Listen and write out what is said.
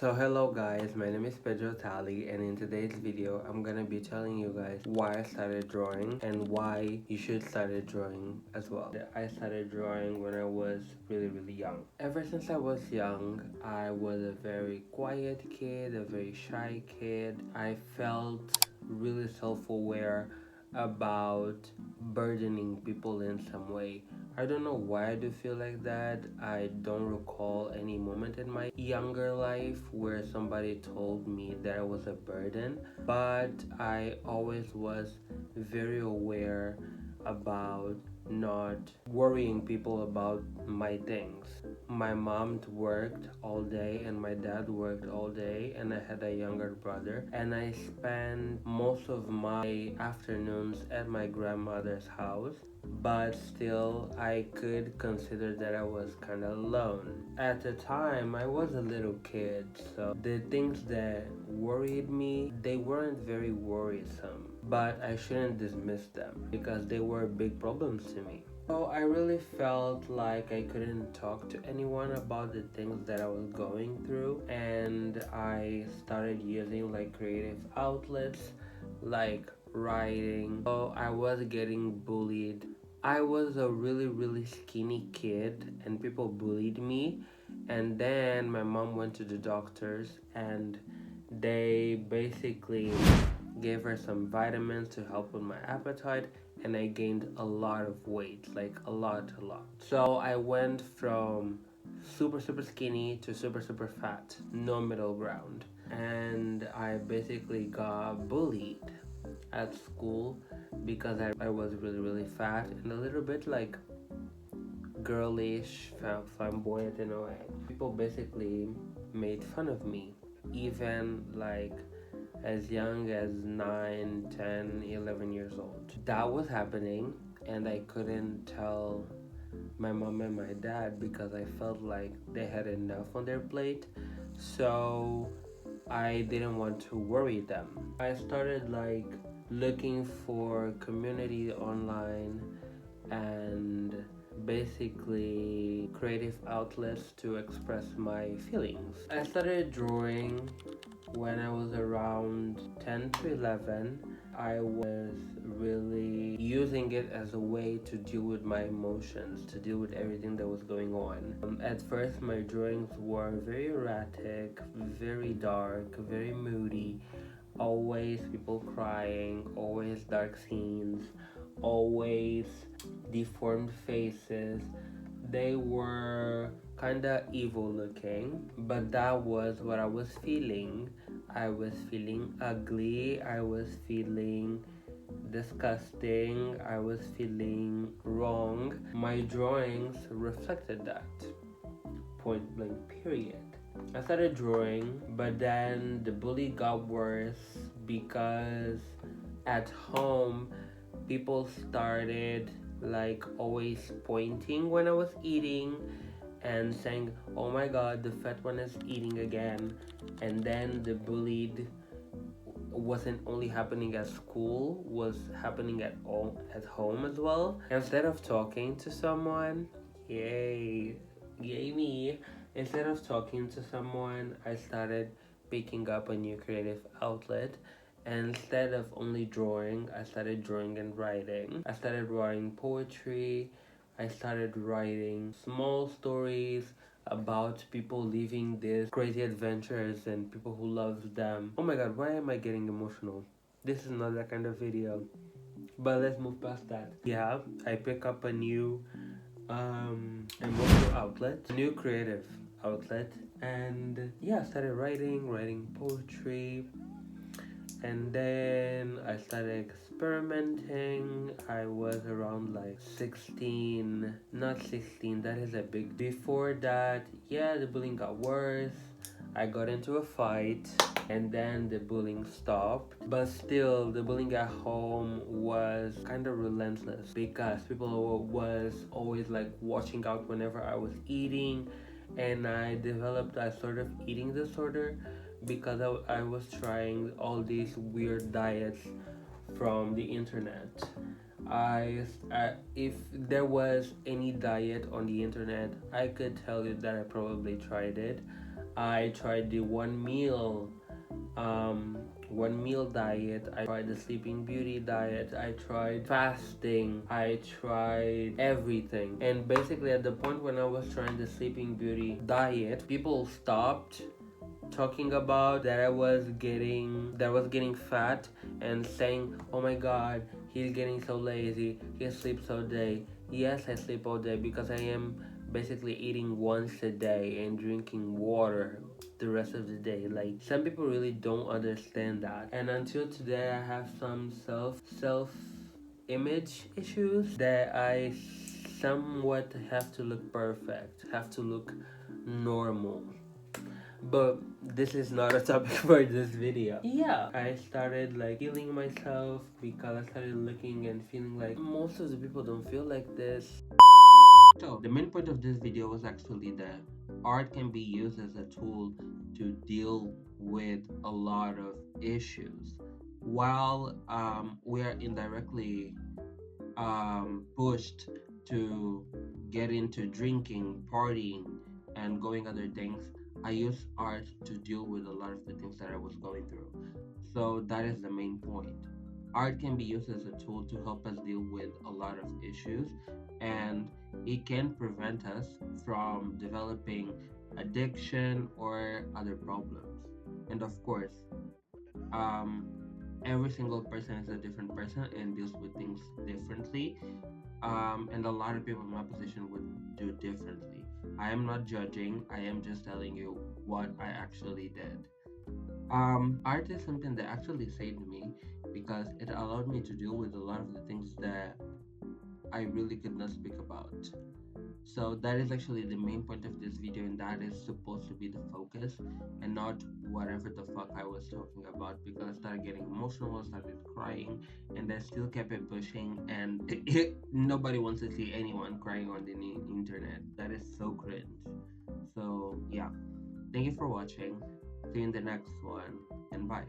So hello guys, my name is Pedro Tali, and in today's video I'm gonna be telling you guys why I started drawing and why you should start drawing as well. I started drawing when I was really young. Ever since I was young, I was a very quiet kid, a very shy kid. I felt really self-aware about burdening people in some way. I don't know why I do feel like that. I don't recall any moment in my younger life where somebody told me that I was a burden, but I always was very aware about not worrying people about my things. My mom worked all day and my dad worked all day, and I had a younger brother, and I spent most of my afternoons at my grandmother's house, but still I could consider that I was kind of alone. At the time I was a little kid, so the things that worried me, they weren't very worrisome, but I shouldn't dismiss them because they were big problems to me. So I really felt like I couldn't talk to anyone about the things that I was going through, and I started using like creative outlets like writing. So I was getting bullied. I was a really skinny kid and people bullied me, and then my mom went to the doctors and they basically gave her some vitamins to help with my appetite, and I gained a lot of weight, like a lot. So I went from super skinny to super fat, no middle ground. And I basically got bullied at school because I was really fat and a little bit like girlish, flamboyant in a way. People basically made fun of me, even like as young as 9, 10, 11 years old. That was happening, and I couldn't tell my mom and my dad because I felt like they had enough on their plate. So I didn't want to worry them. I started like looking for community online and basically creative outlets to express my feelings. I started drawing when I was around 10 to 11. I was really using it as a way to deal with my emotions, to deal with everything that was going on. At first, my drawings were very erratic, very dark, very moody, always people crying, always dark scenes, always deformed faces. They were kinda evil looking, but that was what I was feeling. I was feeling ugly, I was feeling disgusting, I was feeling wrong. My drawings reflected that. Point blank period. I started drawing, but then the bully got worse because at home people started like always pointing when I was eating and saying, "Oh my god, the fat one is eating again." And then the bullied wasn't only happening at school, was happening at home as well. Instead of talking to someone, yay me. Instead of talking to someone, I started picking up a new creative outlet. And instead of only drawing, I started drawing and writing. I started writing poetry. I started writing small stories about people living these crazy adventures and people who love them. Oh my god, why am I getting emotional? This is not that kind of video. But let's move past that. Yeah, I pick up a new emotional outlet, a new creative outlet, and yeah, I started writing poetry, and then I started experimenting. I was around like 16, not 16, that is a big. Before that, yeah, the bullying got worse. I got into a fight, and then the bullying stopped. But still, the bullying at home was kind of relentless because people was always like watching out whenever I was eating, and I developed a sort of eating disorder because I was trying all these weird diets from the internet. If there was any diet on the internet, I could tell you that I probably tried it. I tried the one meal diet. I tried the sleeping beauty diet. I tried fasting. I tried everything. And basically at the point when I was trying the sleeping beauty diet, people stopped talking about that I was getting fat and saying, "Oh my god, he's getting so lazy. He sleeps all day." Yes, I sleep all day because I am basically eating once a day and drinking water the rest of the day. Like, some people really don't understand that. And until today I have some self image issues that I somewhat have to look perfect, have to look normal. But this is not a topic for this video. Yeah, I started like healing myself because I started looking and feeling like most of the people don't feel like this. So the main point of this video was actually that art can be used as a tool to deal with a lot of issues, while we are indirectly pushed to get into drinking, partying, and going other things. I use art to deal with a lot of the things that I was going through. So that is the main point. Art can be used as a tool to help us deal with a lot of issues, and it can prevent us from developing addiction or other problems. And of course, um, every single person is a different person and deals with things differently, and a lot of people in my position would do differently. I am not judging, I am just telling you what I actually did. Art is something that actually saved me because it allowed me to deal with a lot of the things that I really could not speak about. So that is actually the main point of this video, and that is supposed to be the focus and not whatever the fuck I was talking about, because I started getting emotional, I started crying, and I still kept it pushing, and nobody wants to see anyone crying on the internet. That is so cringe. So yeah, thank you for watching. See you in the next one, and bye.